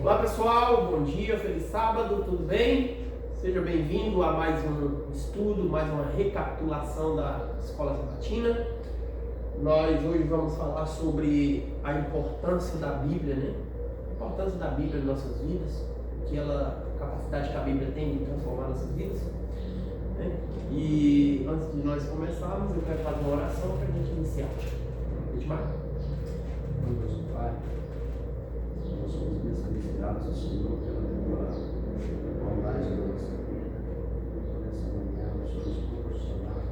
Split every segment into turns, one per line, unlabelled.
Olá pessoal, bom dia, feliz sábado, tudo bem? Seja bem-vindo a mais um estudo, mais uma recapitulação da Escola Sabatina. Nós hoje vamos falar sobre a importância da Bíblia, né? A importância da Bíblia em nossas vidas, a capacidade que a Bíblia tem de transformar nossas vidas. Né? E antes de nós começarmos, eu quero fazer uma oração para a gente iniciar. Edmar?
Deus Pai, nós somos mesmo gratos ao Senhor pela bondade da nossa vida. Por essa manhã, nós somos proporcionar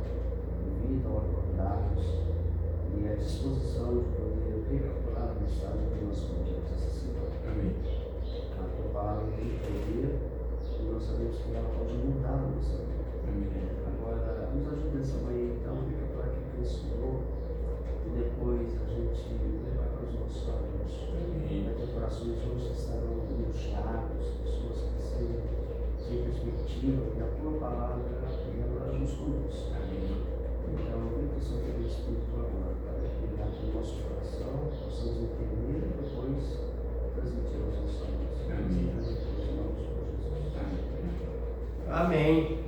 vida ao acordarmos e a disposição de poder recapitular a mensagem que nós podemos necessitar. Amém. A tua palavra tem poder e nós sabemos que ela pode mudar a nossa vida. Amém. Agora, nos ajude nessa manhã, então, a recapitular aquilo que ensinou e depois a gente levar para os nossos olhos. Amém. Para que corações hoje estarão inchados, pessoas que sem perspectiva, que a tua palavra ela nos conduz. Amém. Então, vem com o Santo Espírito agora, para que no nosso coração possamos entender e depois transmitir aos nossos olhos. Amém.
Amém.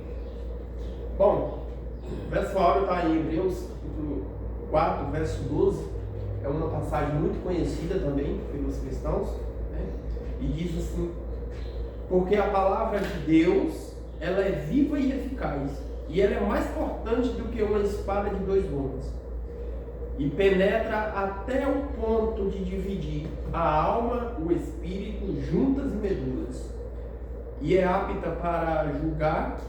Bom, o verso áureo está em Hebreus, capítulo 4, verso 12. É uma passagem muito conhecida também pelos cristãos, né? E diz assim: porque a palavra de Deus, ela é viva e eficaz, e ela é mais cortante do que uma espada de dois gumes, e penetra até o ponto de dividir a alma, o espírito, juntas e medulas, e é apta para julgar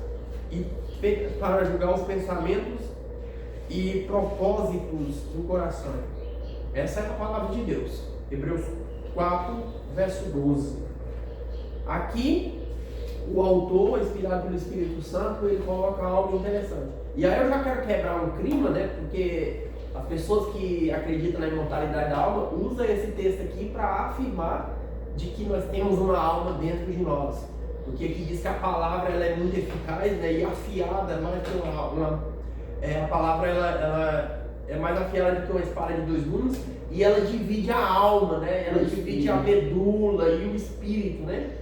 os pensamentos e propósitos do coração. Essa é a palavra de Deus. Hebreus 4, verso 12. Aqui, o autor, inspirado pelo Espírito Santo, ele coloca algo interessante. E aí eu já quero quebrar um clima, né? Porque as pessoas que acreditam na imortalidade da alma usam esse texto aqui para afirmar de que nós temos uma alma dentro de nós. Porque aqui diz que a palavra ela é muito eficaz, né, e afiada, mais que a palavra ela é mais afiada do que uma espada de dois gumes, e ela divide a alma, né? Ela divide a medula e o espírito, né?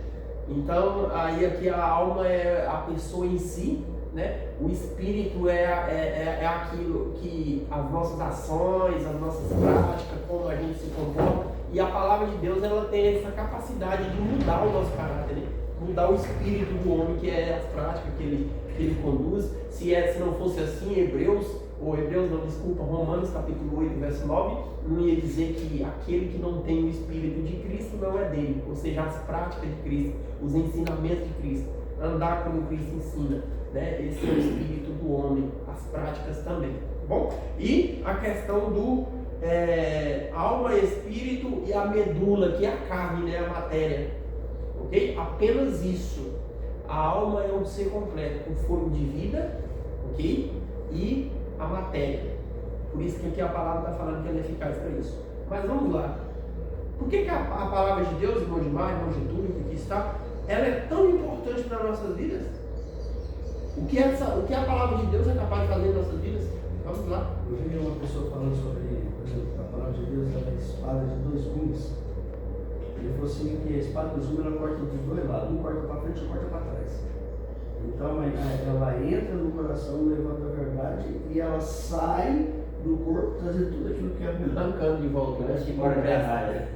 Então, aí aqui a alma é a pessoa em si, né? O espírito é aquilo que as nossas ações, as nossas práticas, como a gente se comporta, e a palavra de Deus ela tem essa capacidade de mudar o nosso caráter, né? Mudar o espírito do homem, que é as práticas que ele conduz. Se não fosse assim, Romanos capítulo 8, verso 9, não ia dizer que aquele que não tem o Espírito de Cristo não é dele, ou seja, as práticas de Cristo, os ensinamentos de Cristo, andar como Cristo ensina, né? Esse é o Espírito do homem, as práticas também, bom? E a questão do alma, espírito e a medula, que é a carne, né? A matéria, ok? Apenas isso. A alma é um ser completo, com fôlego de vida, ok? E a matéria. Por isso que aqui a palavra está falando que ela é eficaz para isso. Mas vamos lá. Por que a palavra de Deus, irmão de Mar, irmão de Túlio, que aqui está, ela é tão importante para as nossas vidas? O que a palavra de Deus é capaz de fazer em nossas vidas? Vamos lá.
Eu vi uma pessoa falando sobre, por exemplo, a palavra de Deus é a espada de dois gumes. Ele falou assim que a espada dos gumes ela corta dos dois lados, um corta para frente e outro corta para trás. Então ela entra no coração, levanta a verdade e ela sai do corpo, trazendo tudo aquilo que é bom.
Arrancando de volta, né?
Espora de arraia.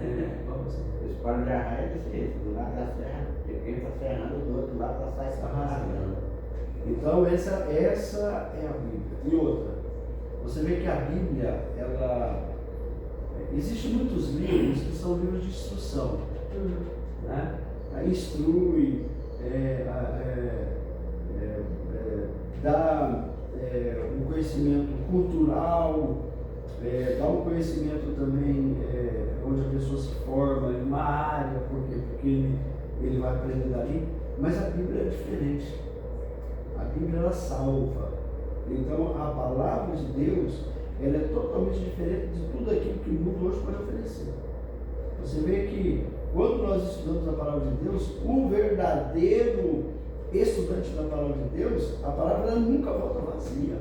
Vamos assim.
Espora de arraia é desse jeito. Do lado da serra, ele está serrando, do outro lado ela sai arrasando.
Então essa é a Bíblia. E outra, você vê que a Bíblia, existem muitos livros que são livros de instrução, né? Instrui, dá um conhecimento cultural, dá um conhecimento também onde a pessoa se forma em uma área, porque ele vai aprender dali, mas a Bíblia é diferente. A Bíblia ela salva. Então a palavra de Deus ela é totalmente diferente de tudo aquilo que o mundo hoje pode oferecer. Você vê que quando nós estudamos a palavra de Deus, o verdadeiro estudante da palavra de Deus, a palavra nunca volta vazia.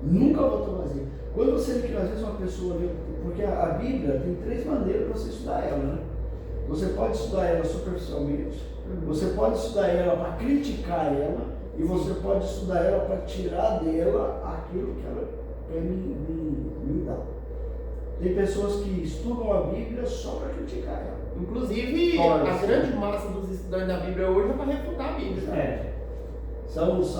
Nunca volta vazia. Quando você vê que às vezes uma pessoa lê, porque a Bíblia tem três maneiras para você estudar ela, né? Você pode estudar ela superficialmente, você pode estudar ela para criticar ela, e você pode estudar ela para tirar dela aquilo que ela quer me dar. Tem pessoas que estudam a Bíblia só para criticar ela.
Inclusive, a grande massa dos estudantes da Bíblia hoje é para refutar a Bíblia.
São os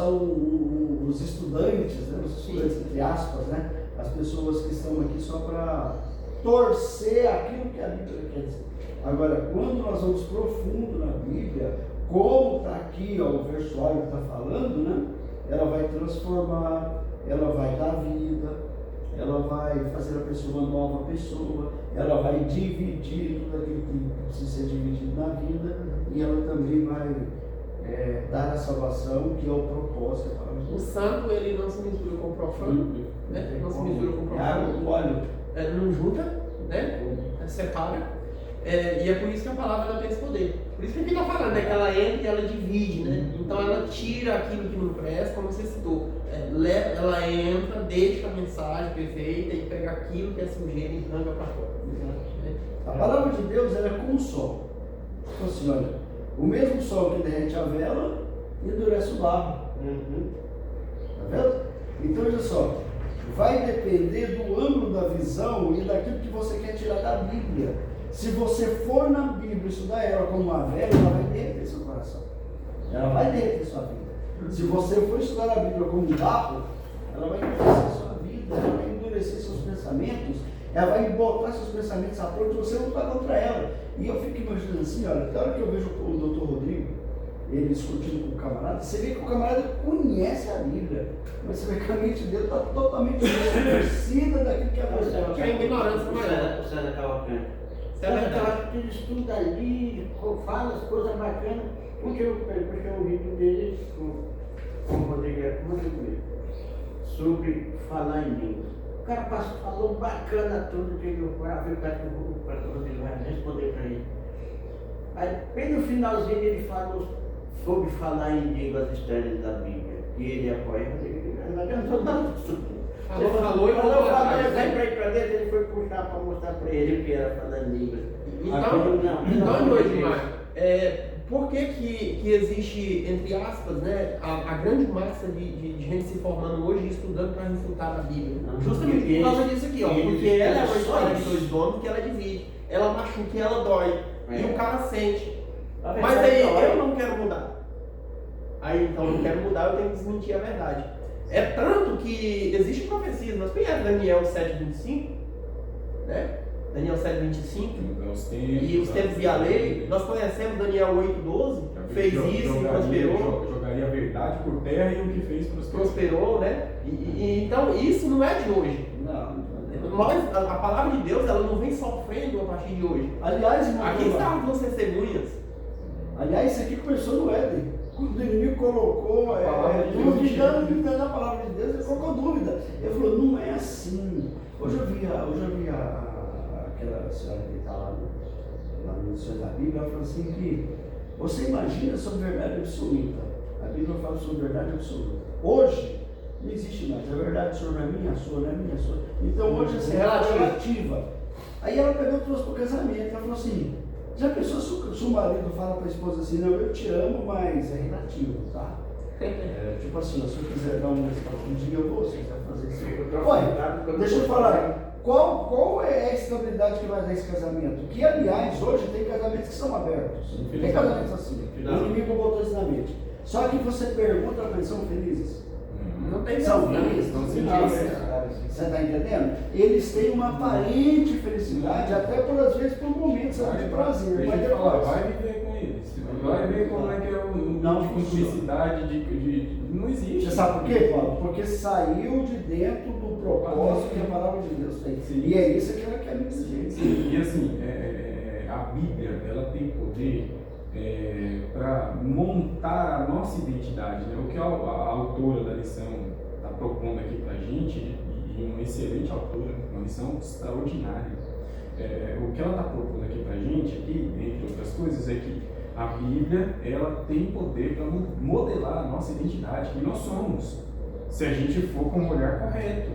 estudantes, né? Os estudantes entre aspas, né? As pessoas que estão aqui só para torcer aquilo que a Bíblia quer dizer. Agora, quando nós vamos profundo na Bíblia, como está aqui, ó, o versuário que está falando, né? Ela vai transformar, ela vai dar vida, ela vai fazer a pessoa uma nova pessoa, ela vai dividir tudo aquilo que precisa ser dividido na vida, e ela também vai dar a salvação, que é o propósito.
O santo, ele não se mistura com o profano, né? Não se mistura com o profano.
Água com óleo.
Não junta, né? Separa. E é por isso que a palavra ela tem esse poder. Por isso que aqui está falando, né? Que ela entra e ela divide, né? Então ela tira aquilo que não presta, como você citou. Ela entra, deixa a mensagem perfeita e pega aquilo que é sujeira e arranca para fora.
A palavra de Deus, ela é como o sol. Então assim, olha, o mesmo sol que derrete a vela endurece o barro. Tá vendo? Então olha só, vai depender do ângulo da visão e daquilo que você quer tirar da Bíblia. Se você for na Bíblia estudar ela como uma vela, ela vai derreter seu coração. Ela vai derreter sua vida. Se você for estudar a Bíblia como um barro, ela vai endurecer sua vida, ela vai endurecer seus pensamentos, ela vai botar seus pensamentos a ponto de você lutar contra ela. E eu fico imaginando assim, olha, até a hora que eu vejo o Dr. Rodrigo, ele discutindo com o camarada, você vê que o camarada conhece a Bíblia, mas você vê que a mente dele está totalmente distorcida daquilo que é a verdade.
Que é ignorância maior.
O César Cavalcante. César ele estuda ali, fala as coisas bacanas. Porque eu puxei o vídeo dele com o Rodrigo sobre falar em língua. O cara falou bacana tudo que eu vi o pastor Rodrigo vai responder para ele. Aí, bem no finalzinho, ele falou sobre falar em línguas estranhas da Bíblia. E ele apoia o Rodrigo. Não adiantou nada.
Falou e falou
pra dentro, ele foi puxar para mostrar para ele o que era falar em línguas.
Então, hoje, Mário, por que existe, entre aspas, né, a grande massa de gente se formando hoje e estudando para refutar a Bíblia? Justamente por causa disso aqui, ó. Porque ela é uma história de dois donos que ela divide. Ela machuca e ela dói. E o cara sente. Mas aí eu não quero mudar. Aí então eu não quero mudar, eu tenho que desmentir a verdade. É tanto que existem profecias. Nós conhecemos Daniel 7,25, né? Daniel 7,25, e os tempos e a lei. Nós conhecemos Daniel 8,12, fez isso e prosperou.
Jogaria a verdade por terra e o que fez
prosperou, né? Então isso não é de hoje. A palavra de Deus, ela não vem sofrendo a partir de hoje.
Aliás,
aqui está as duas testemunhas.
Aliás, isso aqui começou no Éden. Quando o inimigo colocou dúvida na palavra de Deus, ele colocou dúvida. Ele falou, não é assim. Hoje eu vi aquela senhora que está lá no Lições da Bíblia, ela falou assim que você imagina sobre verdade absoluta. A Bíblia fala sobre verdade absoluta. Hoje não existe mais. A verdade sobre a minha, a sua, não é minha, a sua. Então hoje essa é relativa. Aí ela pegou e trouxe para o casamento. Ela falou assim, já pensou se o marido fala para a esposa assim, não, eu te amo, mas é relativo, tá? Tipo assim, se eu quiser dar um dia eu vou, se você quiser fazer isso. Olha, deixa eu falar. Qual é a estabilidade que vai dar esse casamento? Que, aliás, hoje tem casamentos que são abertos. Tem casamentos assim. O inimigo botou isso na mente. Só que você pergunta para eles, são felizes?
Não tem
são felizes? Não se Você está entendendo? Eles têm uma aparente felicidade, até por às vezes por momentos de prazer. Mas depois...
vai viver com eles. Vai ver como é que é o cumplicidade de. Não existe.
Você sabe por quê, Paulo? Porque saiu de dentro do propósito que a palavra de Deus tem. Sim. E é isso que ela quer me dizer.
Sim. E assim, a Bíblia, ela tem poder para montar a nossa identidade, né? O que a autora da lição está propondo aqui para a gente, e uma excelente autora, uma lição extraordinária. O que ela está propondo aqui para a gente, aqui, entre outras coisas, é que a Bíblia, ela tem poder para modelar a nossa identidade, que nós somos, se a gente for com o olhar correto.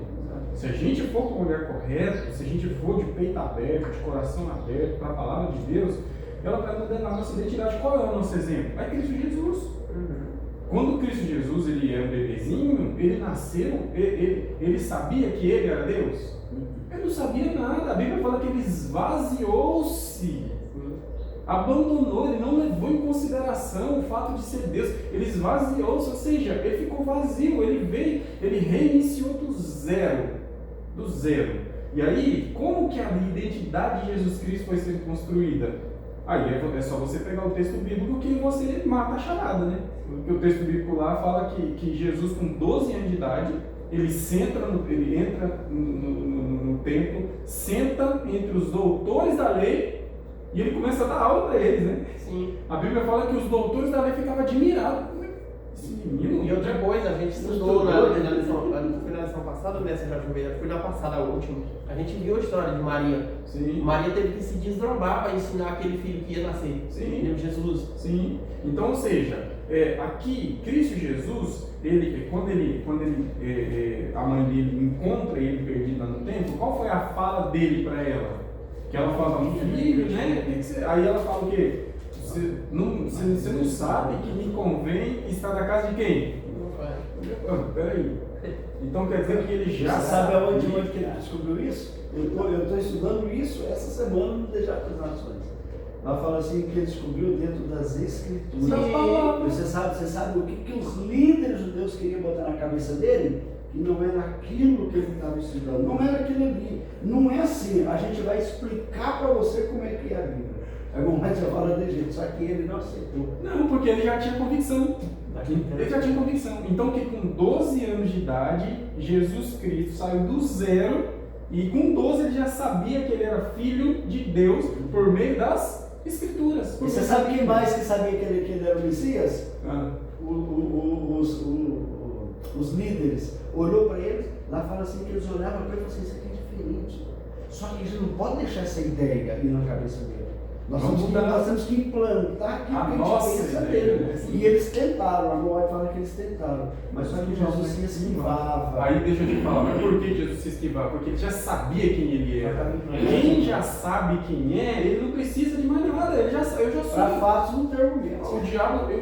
Se a gente for com o olhar correto, se a gente for de peito aberto, de coração aberto para a palavra de Deus, ela vai modelar a nossa identidade. Qual é o nosso exemplo? É Cristo Jesus. Quando Cristo Jesus ele era um bebezinho, ele nasceu, ele sabia que ele era Deus? Ele não sabia nada. A Bíblia fala que ele esvaziou-se, abandonou, ele não levou em consideração o fato de ser Deus, ele esvaziou-se, ou seja, ele ficou vazio, ele veio, ele reiniciou do zero. E aí, como que a identidade de Jesus Cristo foi sendo construída? Aí é só você pegar o texto bíblico que você mata a charada, né? Porque o texto bíblico lá fala que Jesus, com 12 anos de idade, ele entra no templo, senta entre os doutores da lei e ele começa a dar aula para eles, né?
Sim.
A Bíblia fala que os doutores da lei ficavam admirados. Esse menino.
E outra coisa, a gente estudou na lição passada, nessa já foi na passada, a última. A gente viu a história de Maria.
Sim.
Maria teve que se desdobrar para ensinar aquele filho que ia nascer.
Sim.
Jesus.
Sim. Então, ou seja, aqui, Cristo Jesus, quando a mãe dele encontra ele perdido lá no templo, qual foi a fala dele para ela? Que ela fala, filho, né? Aí ela fala o quê? Você não sabe que me convém estar na casa de quem? Peraí. Então quer dizer que ele já
sabe aonde que ele descobriu isso? Eu estou estudando isso essa semana no Desejar das Nações. Ela fala assim que ele descobriu dentro das Escrituras. Você sabe o que os líderes judeus queriam botar na cabeça dele? Que não era aquilo que ele estava estudando. Não era aquilo ali. Não é assim. A gente vai explicar para você como é que é a Bíblia. A irmã Márcia fala de jeito, só que ele não aceitou.
Não, porque ele já tinha convicção. Então que com 12 anos de idade, Jesus Cristo saiu do zero e com 12 ele já sabia que ele era filho de Deus por meio das Escrituras.
E você sabe quem mais que sabia que ele era o Messias? Os líderes. Olhou para eles, lá fala assim que eles olhavam para ele e falaram assim, isso aqui é diferente. Só que a gente não pode deixar essa ideia ir na cabeça dele. Nós temos que implantar aquilo que a gente pensa dele. E eles tentaram, a Moab fala que eles tentaram. Mas só que Jesus se esquivava.
Aí deixa eu te falar, mas por que Jesus se esquivava? Porque ele já sabia quem ele era. Quem já sabe quem é, ele não precisa de mais nada. Eu já sou.
Para fácil não ter argumento.
O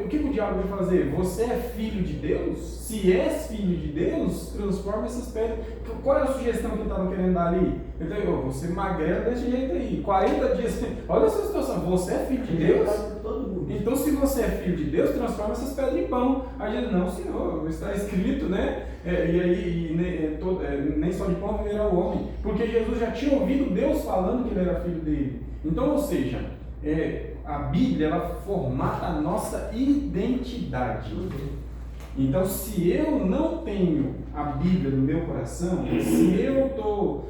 que o diabo vai fazer? Você é filho de Deus? Se és filho de Deus, transforma essas pedras. Qual é a sugestão que ele estava querendo dar ali? Ele falou, você magrelo desse jeito aí. 40 dias. Olha essa situação. Você é filho de Deus? Então, se você é filho de Deus, transforma essas pedras em pão. Aí ele, não, Senhor, está escrito, né? Nem só de pão viverá o homem. Porque Jesus já tinha ouvido Deus falando que ele era filho dele. Então, ou seja, a Bíblia, ela formata a nossa identidade. Então, se eu não tenho a Bíblia no meu coração, se eu estou...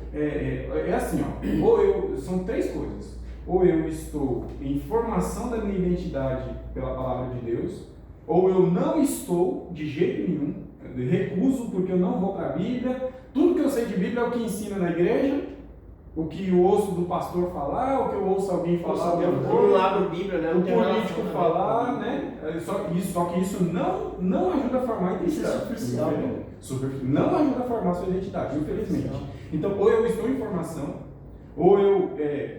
assim, ó, são três coisas. Ou eu estou em formação da minha identidade pela palavra de Deus, ou eu não estou de jeito nenhum, eu recuso porque eu não vou para a Bíblia. Tudo que eu sei de Bíblia é o que ensina na igreja, o que eu ouço do pastor falar, o que eu ouço alguém falar,
não abro Bíblia, né?
O político falar, né? Só que isso não ajuda a formar a identidade.
Isso é superficial.
Não ajuda a formar a sua identidade, infelizmente. Então, ou eu estou em formação, ou eu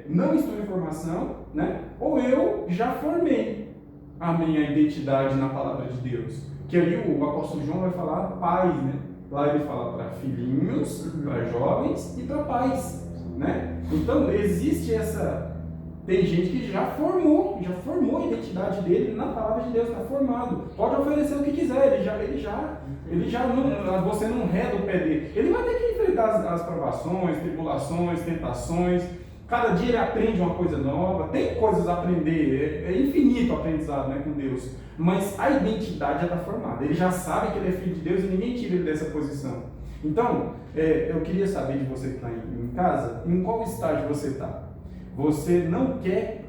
não estou em formação, né? Ou eu já formei a minha identidade na palavra de Deus. Que ali o apóstolo João vai falar pais, né? Lá ele fala para filhinhos, para jovens e para pais, né? Então existe tem gente que já formou a identidade dele na palavra de Deus, está formado. Pode oferecer o que quiser, ele já não, você não reda o pé dele. Ele vai ter que enfrentar as provações, tribulações, tentações. Cada dia ele aprende uma coisa nova, tem coisas a aprender, é infinito o aprendizado, né, com Deus. Mas a identidade já está formada, ele já sabe que ele é filho de Deus e ninguém tira ele dessa posição. Então, eu queria saber de você que está em casa, em qual estágio você está? Você não quer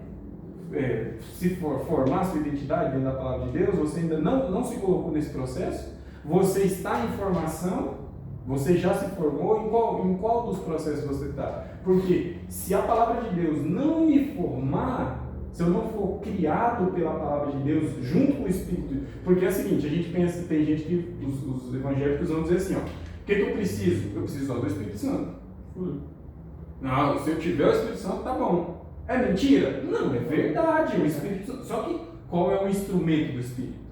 formar sua identidade dentro da palavra de Deus? Você ainda não se colocou nesse processo? Você está em formação? Você já se formou? Em qual dos processos você está? Porque se a palavra de Deus não me formar, se eu não for criado pela palavra de Deus junto com o Espírito, porque é o seguinte, a gente pensa, tem gente que os evangélicos vão dizer assim, ó, o que eu preciso? Eu preciso só do Espírito Santo. Não, se eu tiver o Espírito Santo, tá bom. É mentira? Não, é verdade. O Espírito, só que qual é o instrumento do Espírito?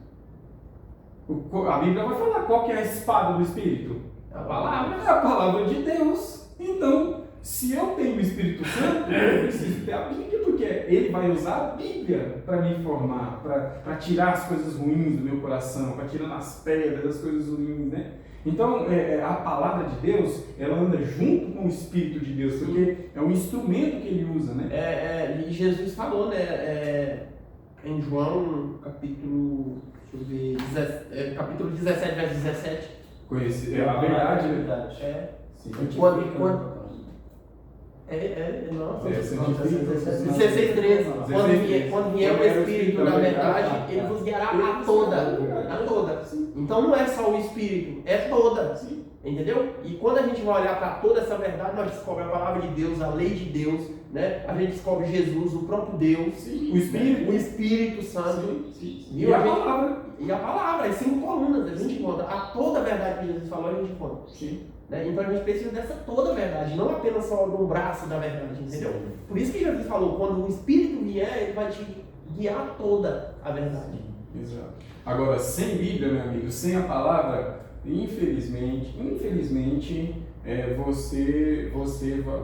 A Bíblia vai falar qual que é a espada do Espírito.
A palavra.
É a palavra de Deus. Então, se eu tenho o Espírito Santo, eu preciso ter a Bíblia, porque ele vai usar a Bíblia para me informar, para tirar as coisas ruins do meu coração, para tirar as pedras, as coisas ruins, né? Então, a palavra de Deus, ela anda junto com o Espírito de Deus, porque é o instrumento que ele usa, né?
E Jesus falou, né? Em João, capítulo 17, verso 17.
Conhecer a verdade, né?
verdade.
Sim.
Nossa.
16:13.
Quando vier o Espírito da verdade, ele vos guiará a toda. Então não é só o Espírito, é toda. Entendeu? E quando a gente vai olhar para toda essa verdade, nós descobrimos a palavra de Deus, a lei de Deus, né? A gente descobre Jesus, o próprio Deus,
Sim, o
Espírito Santo.
Sim.
E a palavra, as 5 colunas, a gente encontra. A toda a verdade que Jesus falou, a gente encontra.
Sim.
Né? Então a gente precisa dessa toda a verdade, não apenas só de um braço da verdade, entendeu?
Sim.
Por isso que Jesus falou, quando o Espírito vier, ele vai te guiar toda a verdade.
Exato. Agora, sem Bíblia, meu amigo, sem a palavra, infelizmente,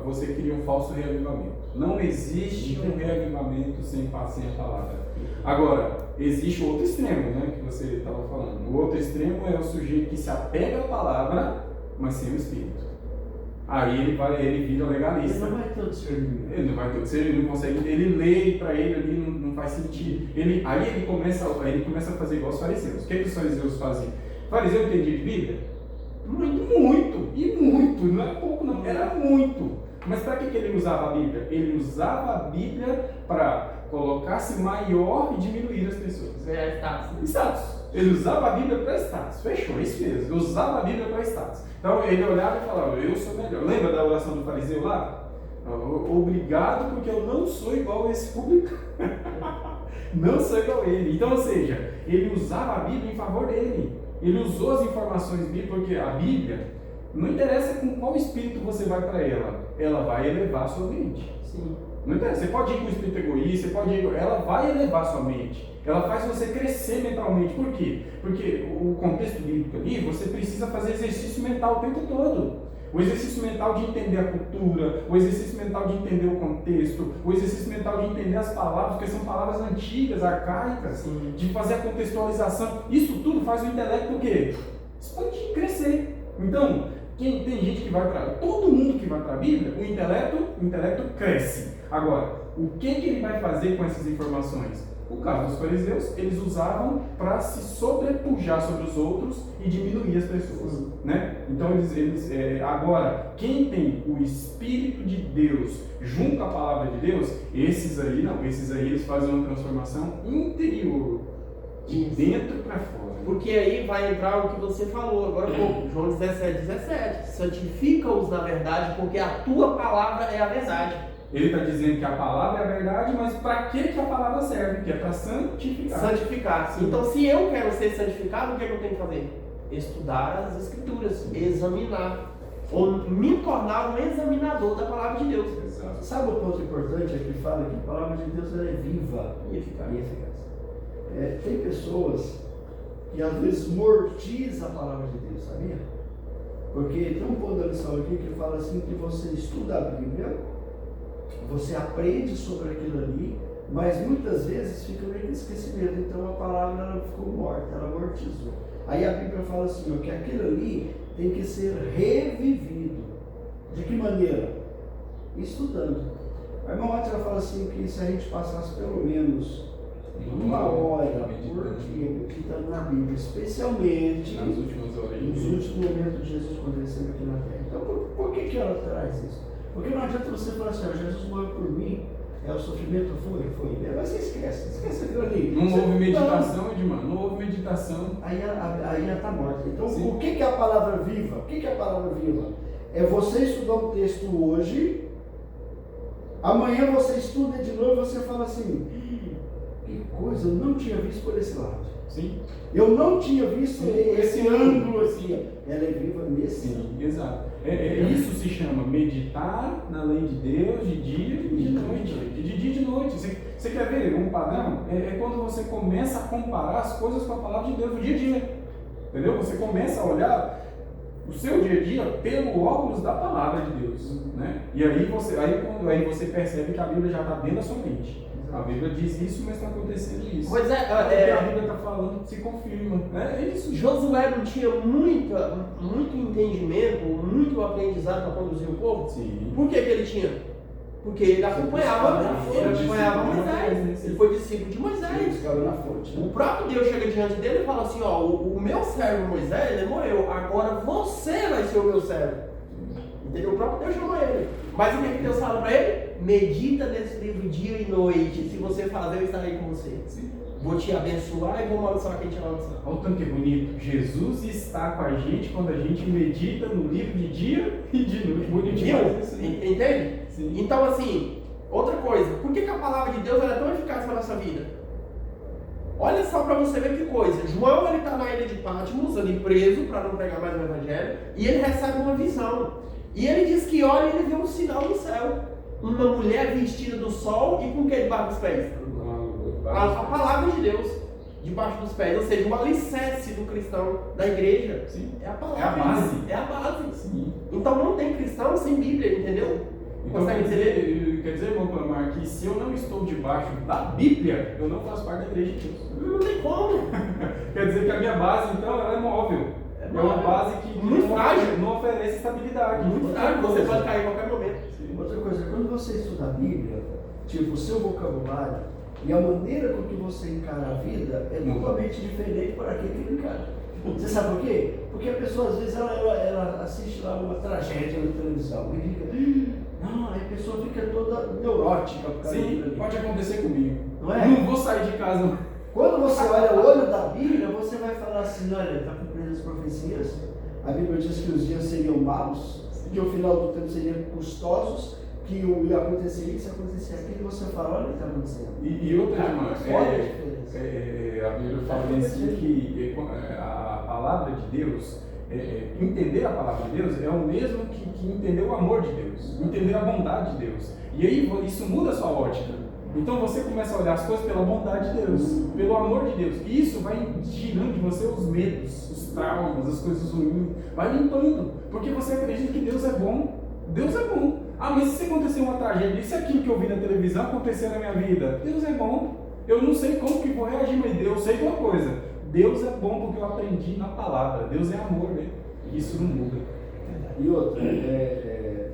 você cria um falso reavivamento. Não existe um reavivamento sem a palavra. Agora, existe o outro extremo, né, que você estava falando. O outro extremo é o sujeito que se apega à palavra, mas sem o Espírito. Aí ele vira legalista.
Ele não vai ter o discernimento.
Ele não vai ter, ele não consegue, ele lê para ele ali não faz sentido. Aí ele começa a fazer igual os fariseus. O que os fariseus faziam? O fariseu entendia de Bíblia? Muito, não é pouco não, era muito. Mas para que ele usava a Bíblia? Ele usava a Bíblia para colocar-se maior e diminuir as pessoas. Status. Ele usava a Bíblia para status. Fechou, isso mesmo. Ele usava a Bíblia para status. Então ele olhava e falava, eu sou melhor. Lembra da oração do fariseu lá? Obrigado porque eu não sou igual a esse público. Não sou igual a ele. Então, ou seja, ele usava a Bíblia em favor dele. Ele usou as informações bíblicas, porque a Bíblia, não interessa com qual espírito você vai para ela vai elevar a sua mente.
Sim.
Não interessa, você pode ir com o espírito egoísta, ela vai elevar a sua mente. Ela faz você crescer mentalmente. Por quê? Porque o contexto bíblico ali, você precisa fazer exercício mental o tempo todo. O exercício mental de entender a cultura, o exercício mental de entender o contexto, o exercício mental de entender as palavras, porque são palavras antigas, arcaicas,
Sim.
de fazer a contextualização. Isso tudo faz o intelecto o quê? Expandir, crescer. Então, tem gente que vai para... Todo mundo que vai para a Bíblia, o intelecto cresce. Agora, o que ele vai fazer com essas informações? O caso dos fariseus, eles usavam para se sobrepujar sobre os outros e diminuir as pessoas, né? Então agora, quem tem o Espírito de Deus junto com a palavra de Deus, esses aí eles fazem uma transformação interior, de dentro para fora.
Porque aí vai entrar o que você falou agora há pouco, João 17, santifica-os na verdade, porque a tua palavra é a verdade.
Ele está dizendo que a palavra é a verdade, mas para que a palavra serve? Que é para santificar.
Sim. Então, se eu quero ser santificado, o que eu tenho que fazer? Estudar as Escrituras, examinar, ou me tornar um examinador da palavra de Deus.
Exato.
Sabe o ponto importante? É que ele fala que a palavra de Deus ela é viva
E eficaz.
Tem pessoas que às vezes mortizam a palavra de Deus, sabia? Porque tem um ponto da lição aqui que fala assim que você estuda a Bíblia, você aprende sobre aquilo ali, mas muitas vezes fica meio que esquecimento. Então a palavra ela ficou morta, ela amortizou. Aí a Bíblia fala assim, que aquilo ali tem que ser revivido. De que maneira? Estudando. A irmã Mátria fala assim que se a gente passasse pelo menos 1 hora por dia meditando na Bíblia, especialmente
nas últimas horas,
nos últimos momentos de Jesus quando ele esteve aqui na terra. Então por que ela traz isso? Porque não adianta você falar assim, Jesus morreu por mim, o sofrimento foi. Mas você esquece aquilo ali.
Não houve meditação, Edmar, não houve meditação.
Aí ela está morta. Então,
Sim.
o que é a palavra viva? O que é a palavra viva? É você estudar um texto hoje, amanhã você estuda de novo e você fala assim, que coisa, eu não tinha visto por esse lado.
Sim.
Eu não tinha visto esse ângulo assim. Ela é viva nesse.
Sim, exato. Isso se chama meditar na lei de Deus de dia e de noite. De dia e de noite. Você quer ver um padrão? É quando você começa a comparar as coisas com a palavra de Deus no dia a dia. Entendeu? Você começa a olhar o seu dia a dia pelo óculos da palavra de Deus. Né? E aí você percebe que a Bíblia já está dentro da sua mente. A Bíblia diz isso, mas está acontecendo isso.
Pois
O que a Bíblia está falando se confirma. É isso.
Josué não tinha muito entendimento, muito aprendizado para conduzir o povo?
Sim.
Por que ele tinha? Porque ele acompanhava Moisés. Ele foi discípulo de Moisés.
Ficava na fonte, né?
O próprio Deus chega diante dele e fala assim, ó, o meu servo Moisés, ele morreu, agora você vai ser o meu servo. Entendeu? O próprio Deus chama ele. Mas o que Deus fala para ele? Medita nesse livro dia e noite. Se você fazer, eu estarei com você.
Sim.
Vou te abençoar e vou amaldiçoar quem te amaldiçoar.
Olha o tanto que é bonito. Jesus está com a gente quando a gente medita no livro de dia e de noite. Bonito demais isso, né?
Entende?
Sim.
Então, assim, outra coisa. Por que a palavra de Deus ela é tão eficaz na nossa vida? Olha só para você ver que coisa. João, ele está na ilha de Patmos, ali preso para não pregar mais o evangelho. E ele recebe uma visão. E ele diz que olha e ele vê um sinal no céu. Uma mulher vestida do sol e com o que debaixo dos pés? A palavra de Deus debaixo dos pés. Ou seja, o alicerce do cristão, da igreja.
Sim.
É a palavra.
É a base.
É a base.
Sim.
Então não tem cristão sem Bíblia, entendeu?
Então
Consegue entender?
quer dizer, irmão Clamar, que se eu não estou debaixo da Bíblia, eu não faço parte da igreja de Deus.
Não tem como.
Quer dizer que a minha base, então, ela é móvel. É uma base que
muito frágil.
não oferece estabilidade.
Muito frágil, você pode cair em qualquer momento.
Outra coisa, quando você estuda a Bíblia, tipo, o seu vocabulário e a maneira com que você encara a vida é totalmente diferente para aquele que encara. Você sabe por quê? Porque a pessoa, às vezes, ela assiste lá uma tragédia na televisão e fica... Não, aí a pessoa fica toda neurótica por causa
Sim,
daquilo.
pode acontecer comigo.
Não é?
Não vou sair de casa.
Quando você olha o olho da Bíblia, você vai falar assim, olha, está cumprindo as profecias. A Bíblia diz que os dias seriam maus, que o final do tempo seriam custosos, que ia acontecer isso, acontecer aquilo, e você fala, olha o que está acontecendo.
E outra, irmã,
Olha a diferença.
a Bíblia fala bem assim que a palavra de Deus, entender a palavra de Deus é o mesmo que entender o amor de Deus, entender a bondade de Deus. E aí isso muda a sua ótica. Então você começa a olhar as coisas pela bondade de Deus, pelo amor de Deus. E isso vai tirando de você os medos, os traumas, as coisas ruins. Vai limpando. Porque você acredita que Deus é bom. Deus é bom. Ah, mas se acontecer uma tragédia, e se aquilo que eu vi na televisão acontecer na minha vida? Deus é bom. Eu não sei como que vou reagir, mas eu sei de uma coisa. Deus é bom porque eu aprendi na palavra. Deus é amor, né? Isso não muda.
E outra,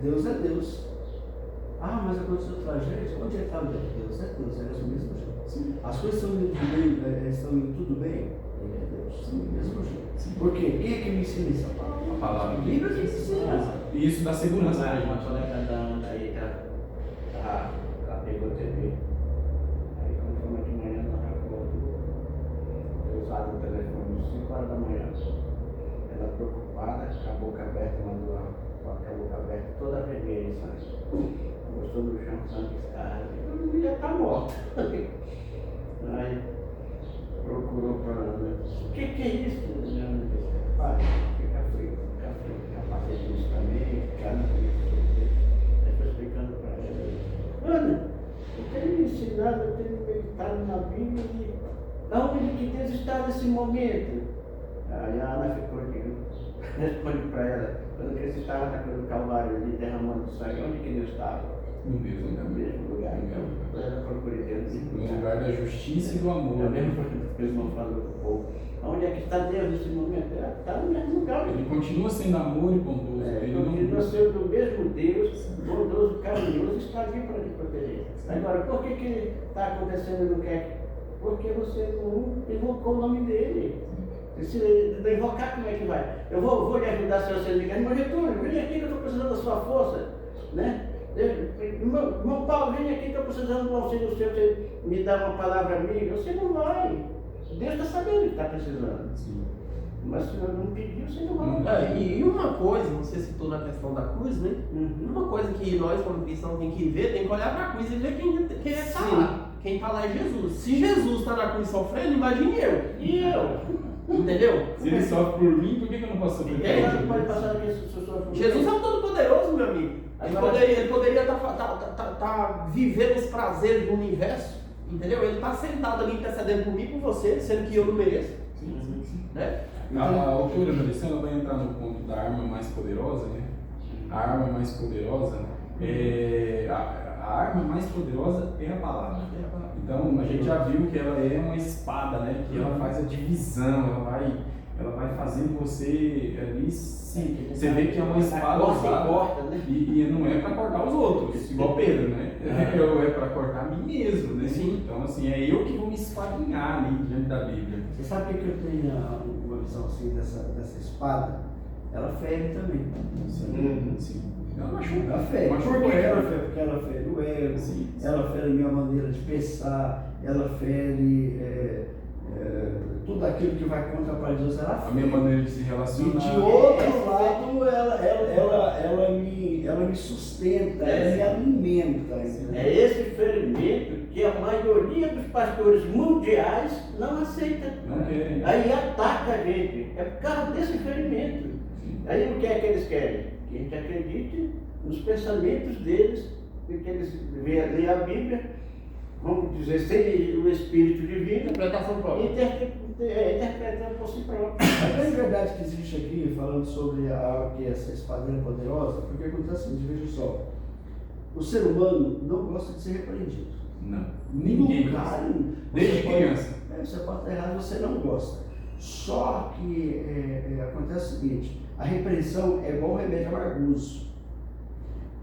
Deus é Deus. Ah, mas aconteceu tragédia? Onde está Deus? Deus é Deus, ele é o mesmo jeito.
Sim.
As coisas estão indo tudo bem? Ele é Deus, do mesmo jeito. Por quê? Quem é que me ensina isso?
A palavra.
A Bíblia que ensina.
E isso dá segurança pra
Uma
gente.
colega da Ana aí, ela pegou TV. Aí quando foi de manhã, ela acordou. Eu usava o telefone às 5 horas da manhã. Ela preocupada, com a boca aberta, mandou com a boca aberta, toda vermelha, sabe? Gostou do chão, sangue escarra. Eu devia estar morta. Aí procurou para Ana. O que é isso? Minha mãe disse, pai, fica frio. Já passei por isso também, já não sei o que. Aí foi explicando para ela. Ana, eu tenho me ensinado, eu tenho meditado na Bíblia e aonde que Deus está nesse momento? Aí a Ana ficou responde para ela, quando Cristo estava na cruz do Calvário ali derramando sangue, onde que Deus estava?
No mesmo
No
lugar.
mesmo lugar. Então, ela procura Deus
No lugar da justiça e do amor.
é o mesmo que o irmão falou para o povo. Onde é que está Deus nesse momento? Está no mesmo lugar.
Ele continua sendo amor e bondoso. Ele não
Continua sendo o mesmo Deus, bondoso, carinhoso, está aqui para te proteger. Agora, por que está acontecendo e não quer? Porque você não invocou o nome dele. Se não invocar, como é que vai? Eu vou lhe ajudar se você ligar. Irmão Getúlio, vem aqui que eu estou precisando da sua força. Né? Irmão Paulo, vem aqui que eu estou precisando do auxílio seu. Você me dá uma palavra amiga. Você não vai. Deus está sabendo que está precisando.
Sim.
Mas se não pedir, você não vai.
E uma coisa, você citou na questão da cruz, né? Uma coisa que nós, como cristãos, tem que ver, tem que olhar para a cruz e ver quem está lá. Quem está lá é Jesus. Se Jesus está na cruz sofrendo, imagine eu.
E eu?
Entendeu?
Se ele sofre por mim, por que eu não posso sofrer por
Quem
ele?
não pode passar aqui se sofre por
Jesus é o Todo-Poderoso, meu amigo. Ele poderia estar vivendo os prazeres do universo, entendeu? Ele está sentado ali intercedendo por mim e por você, sendo que eu não mereço.
Sim, sim, sim.
Né?
A autora da lição ela vai entrar no ponto da arma mais poderosa, né? A arma mais poderosa a arma mais poderosa é a palavra. Então a gente já viu que ela é uma espada, né? Que ela faz a divisão, ela vai fazendo você ali você vê que é uma espada usada
corta, né?
e não é para cortar os outros, igual Pedro, né? É para cortar a mim mesmo, né?
Sim.
Então assim, é eu que vou me espadinhar ali diante da Bíblia.
Você sabe o que eu tenho uma visão assim dessa espada? Ela fere também.
Sim. Ela machuca.
Ela fere.
Machuca
Por que
ela.
ela fere? Porque ela fere o ego,
Sim.
ela fere a minha maneira de pensar, ela fere tudo aquilo que vai contra a paz de Deus, ela
A
fere.
minha maneira de se
E
relacionar.
de outro lado, ela me sustenta, ela me alimenta. Entendeu?
É esse ferimento que a maioria dos pastores mundiais não aceita.
Não querem.
Aí ataca a gente. É por causa desse ferimento. Aí o que é que eles querem? Que a gente acredite nos pensamentos deles, que eles leem a Bíblia, vamos dizer, sem o Espírito Divino,
Interpretação própria.
interpretando por si próprio.
A grande verdade que existe aqui, falando sobre essa espadinha poderosa, porque acontece o seguinte, veja só, o ser humano não gosta de ser repreendido.
Não. Ninguém.
Lugar,
Desde
você
criança.
Você pode estar errado, você não gosta. Só que acontece o seguinte, a repreensão é igual um remédio amargoso.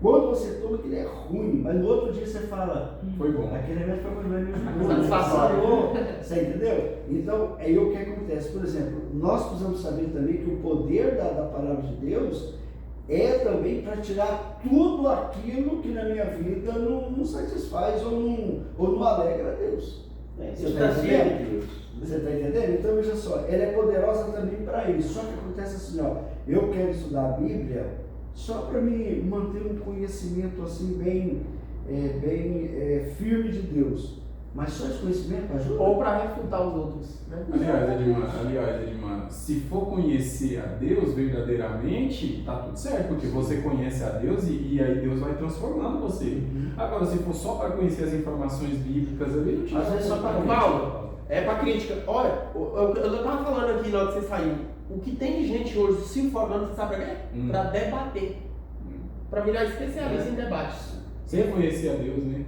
Quando você toma, aquilo é ruim, mas no outro dia você fala,
Foi bom.
aquele remédio foi bom, mas me ajudou,
Satisfação.
você entendeu? Então, é o que acontece. Por exemplo, nós precisamos saber também que o poder da palavra de Deus é também para tirar tudo aquilo que na minha vida não satisfaz ou não alegra a Deus. Você está entendendo? Você está entendendo? Então, veja só, ela é poderosa também para isso. Só que acontece assim, ó, eu quero estudar a Bíblia só para me manter um conhecimento assim bem firme de Deus. Mas só esse conhecimento ajuda?
Ou para refutar os outros. Né?
Aliás, Edmar, se for conhecer a Deus verdadeiramente, tá tudo certo, porque você conhece a Deus e aí Deus vai transformando você. Agora, se for só para conhecer as informações bíblicas ali, não tinha.
Às vezes só para
Paulo, é para crítica. Olha, eu estava falando aqui na hora que você saiu. O que tem de gente hoje se informando, você sabe para quê? Para debater. Para virar especialista em debates.
Sem conhecer a Deus, né?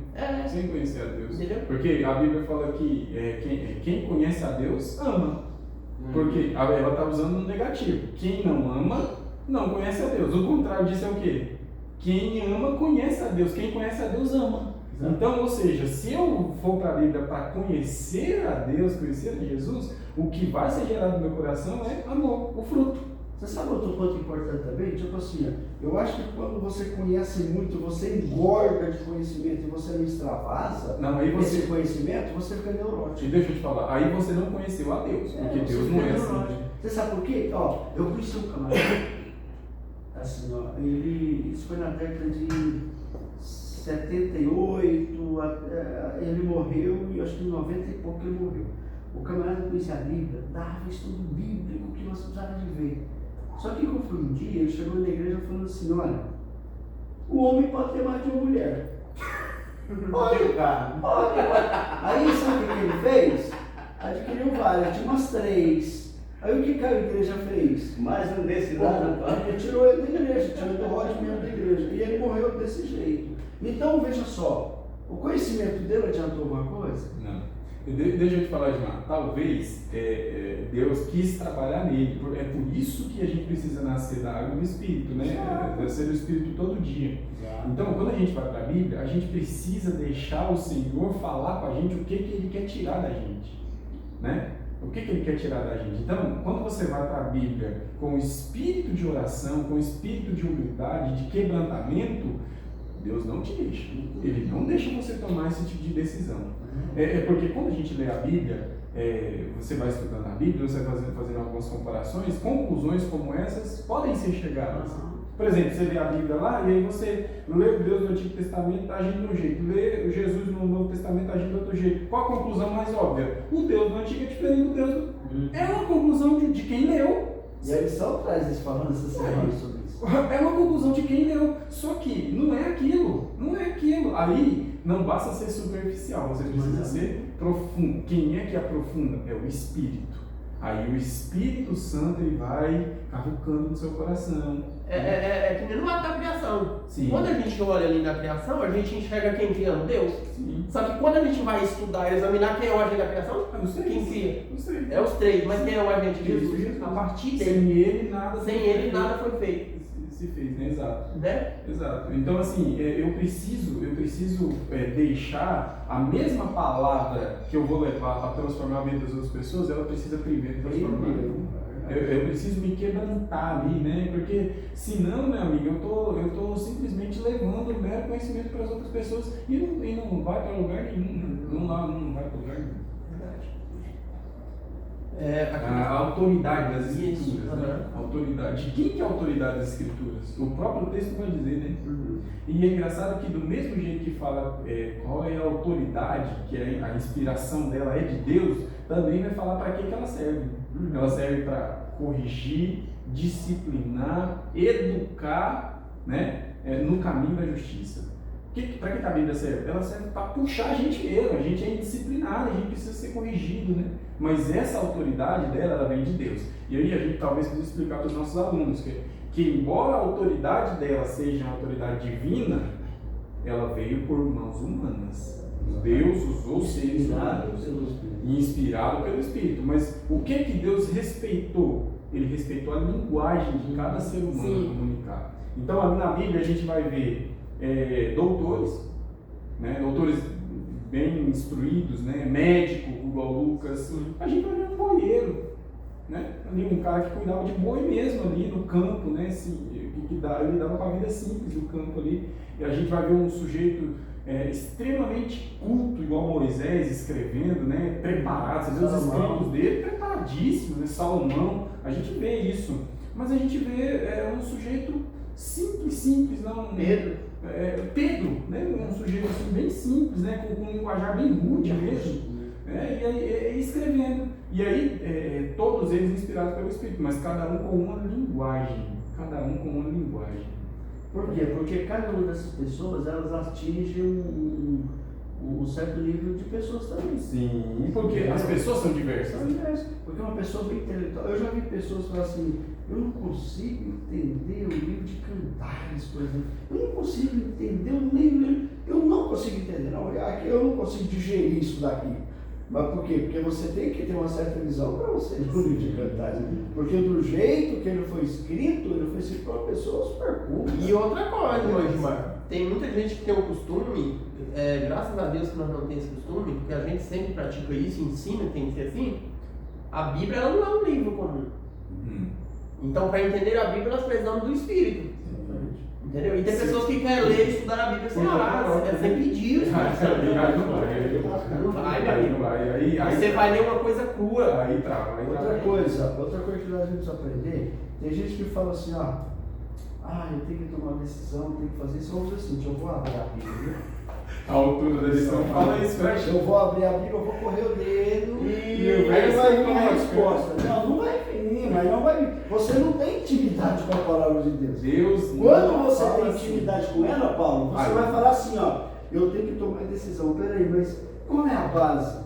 Sem conhecer a Deus.
Entendeu?
Porque a Bíblia fala que quem conhece a Deus ama. Porque ela está usando no negativo. Quem não ama, não conhece a Deus. O contrário disso é o quê? Quem ama, conhece a Deus. Quem conhece a Deus, ama. Então, ou seja, se eu for para a Bíblia para conhecer a Deus, conhecer a Jesus, o que vai ser gerado no meu coração é amor, o fruto.
Você sabe outro ponto importante também? Tipo assim, eu acho que quando você conhece muito, você engorda de conhecimento e você não extravasa esse conhecimento, você fica neurótico.
E deixa eu te falar, aí você não conheceu a Deus, porque Deus não é assim.
Você sabe por quê? Ó, eu conheci um camarada, assim, ó, isso foi na década de 78, ele morreu e acho que em 90 e pouco ele morreu. O camarada conhecia a Bíblia, dava estudo bíblico que nós precisávamos de ver. Só que quando foi um dia, ele chegou na igreja falando assim, olha, o homem pode ter mais de uma mulher. Olha. Aí sabe o que ele fez? Adquiriu várias, tinha umas 3. Aí o que a igreja fez?
Mais um desse lado.
Ele tirou ele da igreja, tirou do ródio mesmo da igreja. E ele morreu desse jeito. Então veja só, o conhecimento dele adiantou alguma coisa?
Não. Deixa eu te falar, Edmar, talvez Deus quis trabalhar nele, é por isso que a gente precisa nascer da água do Espírito, né? Nascer do Espírito todo dia. Então, quando a gente vai para a Bíblia, a gente precisa deixar o Senhor falar com a gente o que Ele quer tirar da gente, né? O que Ele quer tirar da gente? Então, quando você vai para a Bíblia com o espírito de oração, com o espírito de humildade, de quebrantamento, Deus não te deixa. Ele não deixa você tomar esse tipo de decisão. Porque quando a gente lê a Bíblia, você vai estudando a Bíblia, você vai fazendo algumas comparações, conclusões como essas podem ser chegadas. Por exemplo, você lê a Bíblia lá e aí você lê o Deus do Antigo Testamento agindo de um jeito, lê Jesus no Novo Testamento agindo de outro jeito. Qual a conclusão mais óbvia? O Deus do Antigo é diferente do Deus do... É uma conclusão de quem leu.
E a lição traz isso, falando essa semana sobre isso.
É uma conclusão de quem leu. Só que não é aquilo. Não é aquilo. Aí não basta ser superficial, você precisa ser profundo. Quem é que aprofunda? É o Espírito. Aí o Espírito Santo ele vai cavucando no seu coração.
É que nem no ato da criação.
Sim.
Quando a gente olha ali na criação, a gente enxerga quem criando? Deus.
Sim.
Só que quando a gente vai estudar e examinar quem é o agente da criação, quem cria? É os três, mas quem é o agente? Jesus. A partir dele.
Sem ele nada
foi feito.
Se fez, né? Exato.
Né?
Exato. Então assim, eu preciso deixar a mesma palavra que eu vou levar para transformar a vida das outras pessoas, ela precisa primeiro transformar. Eu preciso me quebrantar ali, né? Porque senão, meu amigo, eu tô simplesmente levando o mero conhecimento para as outras pessoas e não vai para lugar nenhum. Não vai para lugar nenhum. A autoridade das Escrituras, né? A autoridade. Quem que é a autoridade das Escrituras? O próprio texto vai dizer, né? E é engraçado que do mesmo jeito que fala qual é a autoridade, que a inspiração dela é de Deus, também vai falar para que ela serve. Ela serve para corrigir, disciplinar, educar, né? No caminho da justiça. Para que a Bíblia serve? Ela serve para puxar a gente mesmo, a gente é indisciplinado, a gente precisa ser corrigido, né? Mas essa autoridade dela, ela vem de Deus. E aí a gente talvez precise explicar para os nossos alunos que embora a autoridade dela seja uma autoridade divina, ela veio por mãos humanas. Deus usou seres humanos, inspirado pelo Espírito. Mas o que Deus respeitou? Ele respeitou a linguagem de cada ser humano comunicar. Então ali na Bíblia a gente vai ver doutores, né? Doutores bem instruídos, né? Médico, igual Lucas. A gente vai ver um boieiro, né? Ali um cara que cuidava de boi mesmo ali no campo, né? Ele dava com a vida simples no campo ali. E a gente vai ver um sujeito extremamente culto, igual Moisés, escrevendo, né? Preparado. Você vê os escritos dele preparadíssimos, né? Salomão. A gente vê isso. Mas a gente vê um sujeito simples, não... Pedro, né? Um sujeito assim, bem simples, né? Com um linguajar bem rude mesmo. E aí escrevendo. E aí todos eles inspirados pelo Espírito, mas cada um com uma linguagem.
Por quê? Porque cada uma dessas pessoas, elas atingem um certo nível de pessoas também.
Sim, porque as pessoas são diversas.
Porque uma pessoa bem intelectual, eu já vi pessoas falar assim, eu não consigo entender o livro de Cantares, por exemplo. Eu não consigo entender o livro, eu não consigo entender, eu não consigo digerir isso daqui. Mas por quê? Porque você tem que ter uma certa visão para você ler o livro de Cantares. Porque do jeito que ele foi escrito por uma pessoa super culta.
E outra coisa, Edmar, tem muita gente que tem o costume, graças a Deus que nós não temos esse costume, porque a gente sempre pratica isso, ensina, tem que ser assim. A Bíblia ela não é um livro comum. Então, para entender a Bíblia, nós precisamos do Espírito. Entendeu? E tem pessoas que querem ler e estudar a Bíblia sem orar, sem pedir. Não vai. Aí você vai ler uma coisa crua.
Aí trava.
Outra coisa que nós devemos aprender, tem gente que fala assim, eu tenho que tomar uma decisão, tenho que fazer isso. Vamos ver o seguinte, eu vou abrir a Bíblia.
A altura da lição fala isso, né?
Eu vou abrir a Bíblia, eu vou correr o dedo
e
aí vai vir a resposta. Não vai vir, mas não vai vir. Você não tem intimidade com a palavra de Deus. Quando você tem intimidade com ela, Paulo, você vai falar assim, eu tenho que tomar a decisão. Peraí, mas qual é a base?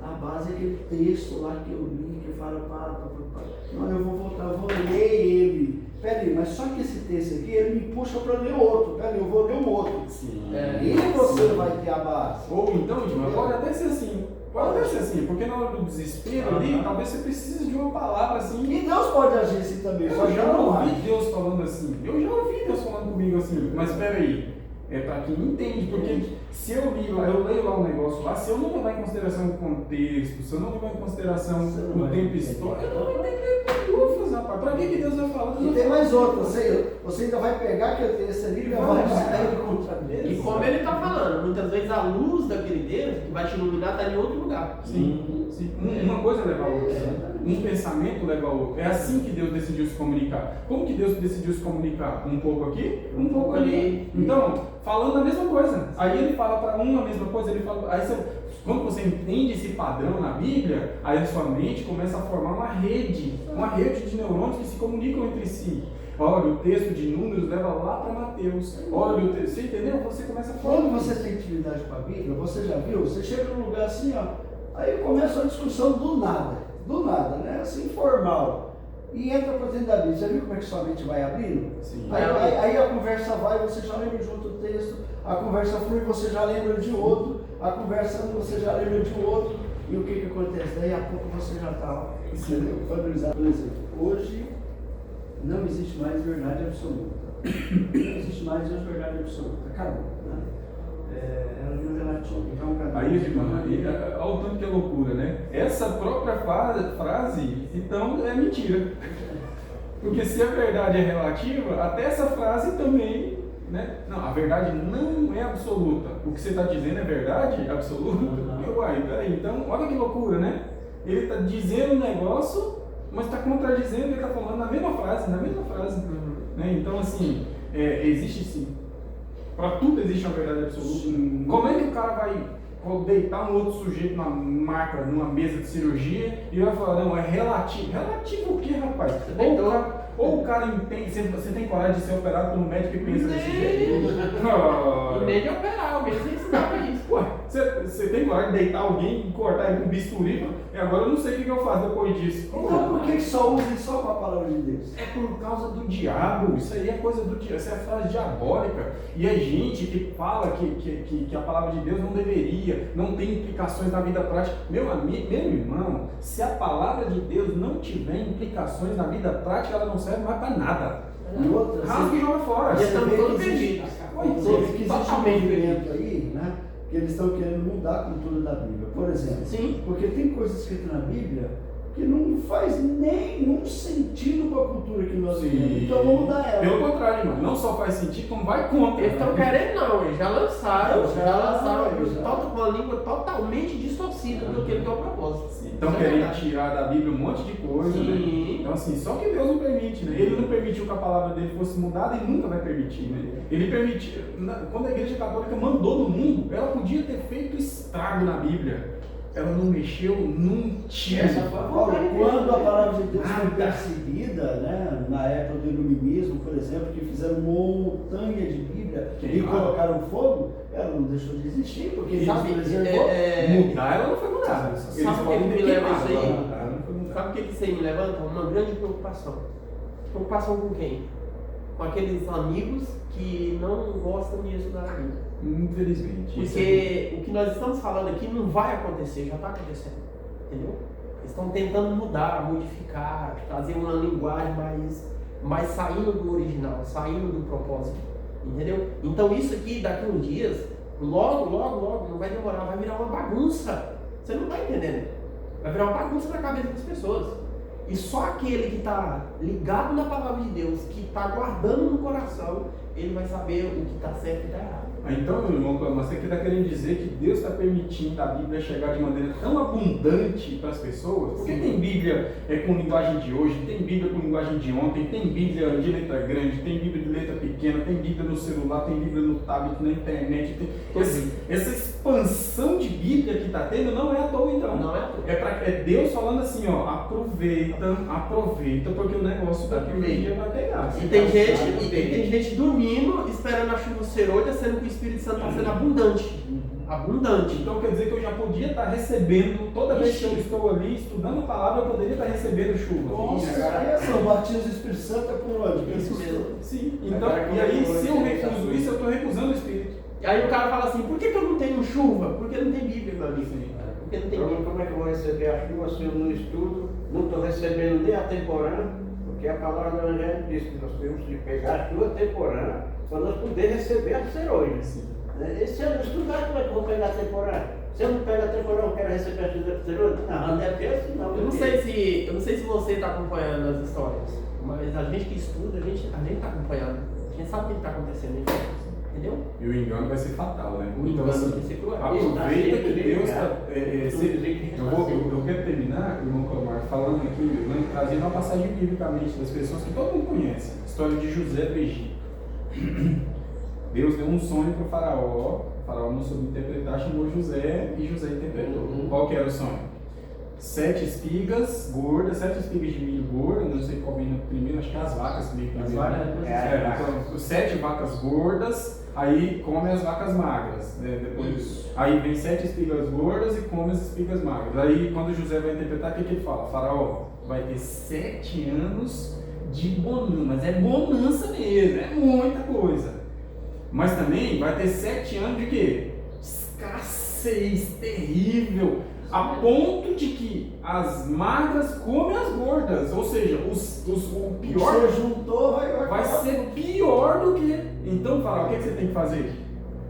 A base é aquele texto lá que eu li, que fala, não, eu vou voltar, eu vou ler ele. Peraí, mas só que esse texto aqui, ele me puxa para ler outro. Peraí, eu vou ler um outro.
Sim.
E você vai ter a base.
Ou então, Edmar, pode até ser assim. Porque na hora do desespero ali, talvez você precise de uma palavra assim.
E Deus pode agir assim também, só
Eu já
não
ouvi
age.
Deus falando assim. Eu já ouvi Deus falando comigo assim. Mas peraí, é para quem entende. Porque se eu leio lá um negócio lá, se eu não levar em consideração o contexto, se eu não levar em consideração o tempo histórico, eu não vou entender tudo, rapaz. Para que Deus vai falar?
E tem mais outra, você ainda vai pegar aquele texto ali e vai sair contra Deus.
E como ele está falando, muitas vezes a luz daquele Deus que vai te iluminar está em outro lugar.
Sim. Uma coisa leva a outra. um pensamento leva ao outro. É assim que Deus decidiu se comunicar. Como que Deus decidiu se comunicar? Um pouco aqui, um pouco ali. Então, falando a mesma coisa. Aí ele fala para um a mesma coisa, ele fala. Aí quando você entende esse padrão na Bíblia, aí a sua mente começa a formar uma rede de neurônios que se comunicam entre si. Olha, o texto de Números leva lá para Mateus. Olha, o texto, você entendeu? Você começa a falar.
Quando você tem intimidade com a Bíblia, você já viu? Você chega num lugar assim, ó, aí começa uma discussão do nada, né? Assim, informal. E entra para dentro da Bíblia. Você viu como é que sua mente vai abrindo?
Sim.
Aí a conversa vai, você já lembra de outro texto, a conversa flui, você já lembra de outro, a conversa você já lembra de outro. E o que acontece? Daí a pouco você já está familiarizado. Por exemplo, hoje não existe mais verdade absoluta. Não existe mais verdade absoluta. Acabou. Né? É um relativo. Então,
Aí, irmão, olha o tanto que é loucura, né? Essa própria frase, então, é mentira. Porque se a verdade é relativa, até essa frase também, né? Não, a verdade não é absoluta. O que você está dizendo é verdade absoluta? Uai, peraí, então, olha que loucura, né? Ele está dizendo um negócio, mas está contradizendo, ele está falando na mesma frase. Né? Então, assim, existe sim. Para tudo existe uma verdade absoluta. Como é que o cara vai deitar um outro sujeito na maca, numa mesa de cirurgia e vai falar, não, é relativo. Relativo o quê, rapaz? Ou o cara entende, você tem coragem de ser operado por um médico que pensa desse jeito?
E nem de operar, alguém se ensinava isso.
Ué, você tem coragem de deitar alguém e cortar ele com bisturi? E agora eu não sei o que eu faço depois disso.
Então por que só usem só com a palavra de Deus?
É por causa do diabo, isso aí é coisa do diabo, essa é a frase diabólica. E é gente que fala que a palavra de Deus não deveria, não tem implicações na vida prática. Meu amigo, meu irmão, se a palavra de Deus não tiver implicações na vida prática, ela não serve mais para nada.
E outra,
Rasga e joga fora.
Já estamos todos
que
perdidos.
existe um movimento aí, né? Que eles estão querendo mudar a cultura da Bíblia, por exemplo.
Sim.
Porque tem coisas escritas na Bíblia que não faz nenhum sentido com a cultura que nós vivemos. Então vamos mudar ela.
Pelo contrário, irmão, não só faz sentido, como vai contra.
Eles estão querendo não, eles já lançaram
Já.
com uma língua totalmente distorcida do que ele tem o propósito.
Estão
Isso é
querendo
verdade.
tirar da Bíblia um monte de coisa,
Sim.
né? Então assim, só que Deus não permite, né? Ele não permitiu que a palavra dele fosse mudada e nunca vai permitir, né? Ele permitiu, quando a Igreja Católica mandou no mundo, ela podia ter feito estrago na Bíblia. Ela não mexeu num tiro.
Quando a palavra de Deus foi percebida, né, na época do iluminismo, por exemplo, que fizeram montanha de Bíblia e colocaram fogo, ela não deixou de existir, porque Deus
Sabe,
preservou.
Mudar ela não foi mudada.
Sabe o que me leva isso aí?
Não foi mudada.
Sabe o que isso aí me levanta? Uma grande preocupação. Preocupação com quem? Com aqueles amigos que não gostam de estudar a Bíblia.
Infelizmente.
Porque o que nós estamos falando aqui não vai acontecer, já está acontecendo. Entendeu? Eles estão tentando mudar, modificar, trazer uma linguagem mais saindo do original, saindo do propósito. Entendeu? Então isso aqui, daqui uns dias, logo, não vai demorar, vai virar uma bagunça. Você não está entendendo? Vai virar uma bagunça na cabeça das pessoas. E só aquele que está ligado na palavra de Deus, que está guardando no coração, ele vai saber o que está certo e está errado.
Então, meu irmão, você está querendo dizer que Deus está permitindo a Bíblia chegar de maneira tão abundante para as pessoas? Porque tem Bíblia com linguagem de hoje, tem Bíblia com linguagem de ontem, tem Bíblia de letra grande, tem Bíblia de letra pequena, tem Bíblia no celular, tem Bíblia no tablet, na internet. Essa expansão de Bíblia que está tendo não é à toa, então.
Não é à toa.
É Deus falando assim, ó, aproveita, porque o negócio daqui um dia vai pegar.
E tem gente dormindo, esperando a chuva ser hoje, sendo que o Espírito Santo está sendo abundante. Abundante.
Então quer dizer que eu já podia estar recebendo, toda vez que eu estou ali estudando a palavra, eu poderia estar recebendo chuva.
O batismo do Espírito Santo é por onde?
Isso mesmo.
Sim, então, e aí se eu recuso isso, eu estou recusando o Espírito.
E aí o cara fala assim, por que eu não tenho chuva? Porque não tem Bíblia, meu amigo. Porque não tem
Então,
Bíblia.
como é que eu vou receber a chuva se eu não estudo? Não estou recebendo nem a temporânea, porque a palavra do Evangelho diz que nós temos que pegar a chuva temporânea para nós poder receber a serônia. E se eu não estudar, como é que eu vou pegar a temporânea? Se eu não pego a temporânea, eu quero receber a chuva serônia? Não, não é assim, não.
Eu não sei se você está acompanhando as histórias, mas a gente que estuda, a gente está acompanhando. A gente sabe o que está acontecendo. A entendeu?
E o engano vai ser fatal, né?
O engano vai ser cruel.
Aproveita que Deus está.
Eu
Eu quero terminar, irmão Clomar, falando aqui, trazendo uma passagem biblicamente das pessoas que todo mundo conhece. A história de José do Egito. Deus deu um sonho para o faraó não soube interpretar, chamou José e José interpretou. Qual que era o sonho? 7 espigas gordas, 7 espigas de milho gordo, não sei qual vem primeiro, acho que é as vacas meio que
As
primeiro,
vacas,
né? Então, 7 vacas gordas, aí come as vacas magras, né? Depois, aí vem 7 espigas gordas e come as espigas magras. Aí quando José vai interpretar, o que ele fala? Faraó, vai ter 7 anos de bonança, mas é bonança mesmo, é muita coisa. Mas também vai ter 7 anos de quê? Escassez terrível, a ponto de que as magras comem as gordas, ou seja, o pior
Você juntou,
vai ser pior do que. Então, Faraó, o que você tem que fazer?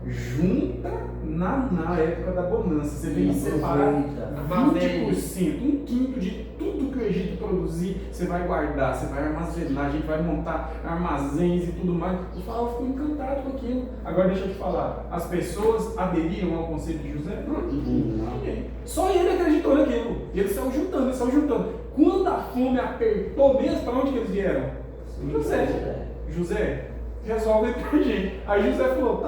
Junta na época da bonança, você tem que separar 20%, um quinto de tudo que o Egito produzir, você vai guardar, você vai armazenar, a gente vai montar armazéns e tudo mais. O Faraó ficou encantado com aquilo. Agora deixa eu te falar, as pessoas aderiram ao conselho de José? Não. Ninguém. Só ele acreditou naquilo. E eles saiu juntando. Quando a fome apertou mesmo, para onde que eles vieram? José, resolve pra gente. Aí José falou,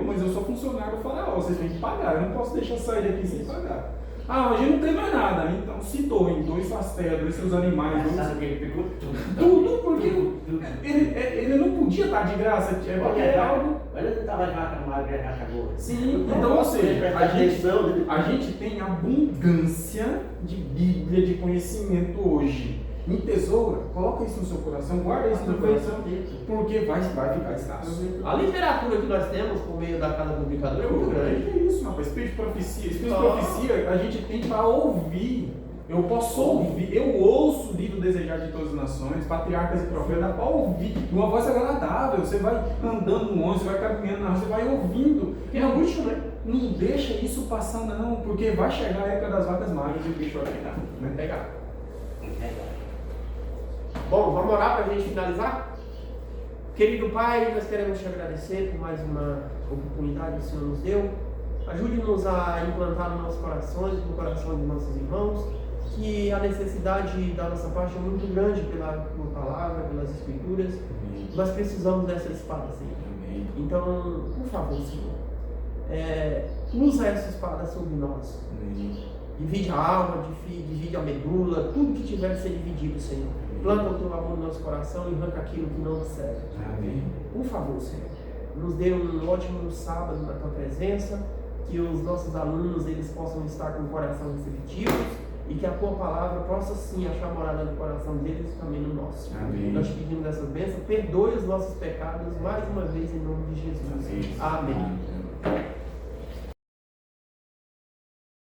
mas eu sou funcionário do faraó, vocês têm que pagar, eu não posso deixar sair daqui sem pagar. A gente não tem mais nada, então se doem, 2 suas terras, 2 seus animais, tudo, porque ele não podia estar de graça, porque é algo.
Mas ele estava de vaca magra e vaca gorda.
Sim, então, ou seja, a gente tem abundância de Bíblia, de conhecimento hoje. Em tesoura, coloca isso no seu coração, guarda isso no seu coração, porque vai ficar escasso.
A literatura que nós temos por meio da Casa Publicadora é muito grande.
É isso, rapaz. Espírito de profecia, a gente tem para ouvir. Eu posso ouvir, eu ouço o livro Desejar de Todas as Nações, Patriarcas e Profetas, dá para ouvir, uma voz agradável. Você vai andando no ônibus, você vai caminhando na rua, você vai ouvindo. Não deixa isso passar, não, porque vai chegar a época das vacas magras e o bicho vai pegar.
Bom, vamos orar para a gente finalizar? Querido Pai, nós queremos te agradecer por mais uma oportunidade que o Senhor nos deu. Ajude-nos a implantar nos nossos corações, no coração de nossos irmãos, que a necessidade da nossa parte é muito grande pela tua palavra, pelas escrituras. Nós precisamos dessa espada, Senhor. Então, por favor, Senhor, usa essa espada sobre nós. Divide a alma, divide a medula, tudo que tiver que ser dividido, Senhor. Planta o teu amor no nosso coração e arranca aquilo que não te serve.
Amém.
Por favor, Senhor, nos dê um ótimo sábado na tua presença, que os nossos alunos eles possam estar com o coração receptivo e que a tua palavra possa sim achar morada no coração deles e também no nosso.
Amém.
Nós te pedimos essas bênçãos, perdoe os nossos pecados mais uma vez em nome de Jesus.
Amém.
Amém.